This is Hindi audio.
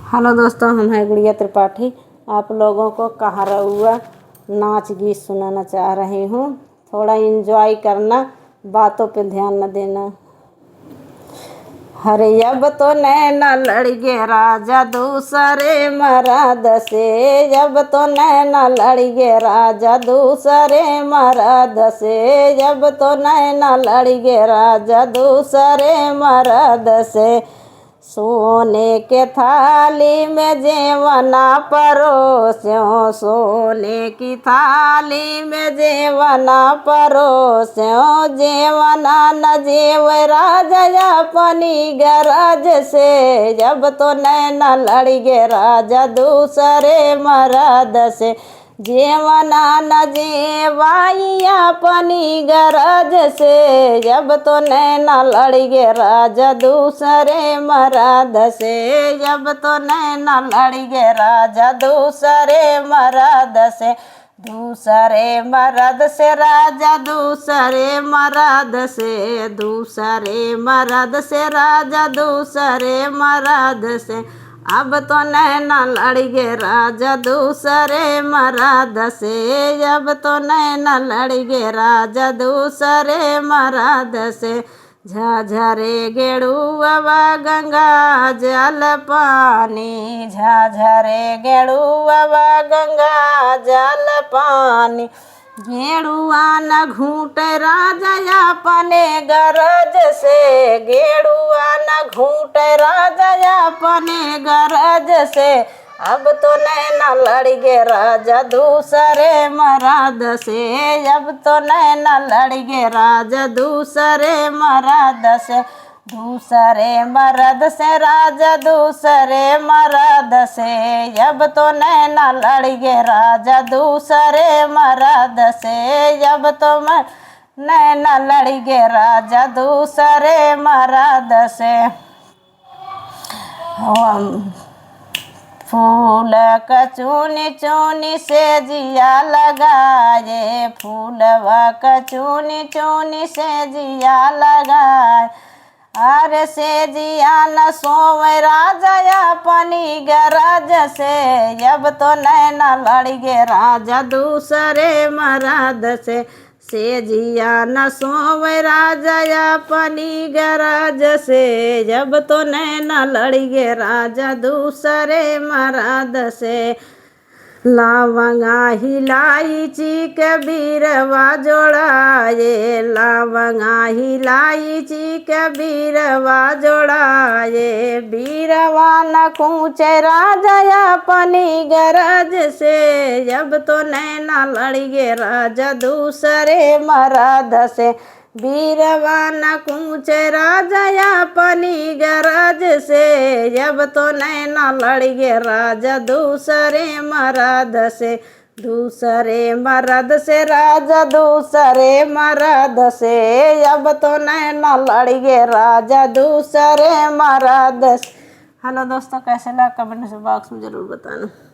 हेलो दोस्तों, हम हैं गुड़िया त्रिपाठी। आप लोगों को कहारउआ नाच गीत सुनाना चाह रही हूँ। थोड़ा एंजॉय करना, बातों पे ध्यान न देना। हरे अब तो नैना लड़ गे राजा दूसरे मर्द से, अब तो नैना लड़ गे राजा दूसरे मर्द से, अब तो नैना लड़ गे राजा दूसरे मर्द से। सोने के थाली में जेवना परोस्यों, सोने की थाली में जेवना परोस्यों, जेवना न जेव राजा अपनी गरज से, जब तो नैना लड़ गे राजा दूसरे मर्द से। जेवना न जेवाई अपनी गरज से, जब तो नैना लड़ गे राजा दूसरे मर्द से, जब तो नैना लड़ गे राजा दूसरे मर्द से। दूसरे मर्द से राजा दूसरे मर्द से, दूसरे मर्द से राजा दूसरे मर्द से। अब तो नैना लड़ गे राजा दूसरे मर्द से, अब तो नैना लड़ गे राजा दूसरे मर्द से। झाझरे गेड़ुआ गंगा जल पानी, झाझरे गेड़ुआ गंगा जल पानी। गेड़ुआ न घूट राजा अपने गरज से, गेड़ुआ न घूट राजा अपने गरज से। अब तो नैना लड़ गे राजा दूसरे मर्द से, अब तो नैना लड़ गे राजा दूसरे मर्द से। दूसरे मर्द से राजा दूसरे मर्द से, अब तो नैना लड़ गे राजा दूसरे मर्द से, अब तो नैना लड़ गे राजा दूसरे मर्द से। फूल का चूनी चूनी से जिया लगाए, फूलवा का चूनी चूनी से जिया लगाए। अरे से जिया न सोवे राजा अपनी गरज से, अब तो नैना लड़ गे राजा दूसरे मर्द से। से जिया न सोवे राजा अपनी गरज से, जब तो नैना लड़ गे राजा दूसरे मर्द से। लवंगा हिलाइची के बीरवा जोड़ाए, लवंगा हिलाइची के बीरवा जोड़ाए। बीरवा न कूचे राजा अपनी गरज से, अब तो नैना लड़ गे राजा दूसरे मर्द से। बीरवा न कूचे राजा अपनी गरज से, अब तो नैना लड़ गे राजा दूसरे मर्द से। दूसरे मर्द से राजा दूसरे मर्द से, अब तो नैना लड़ गे राजा दूसरे मर्द से। हेलो दोस्तों, कैसे लगा कमेंट बॉक्स में ज़रूर बताना।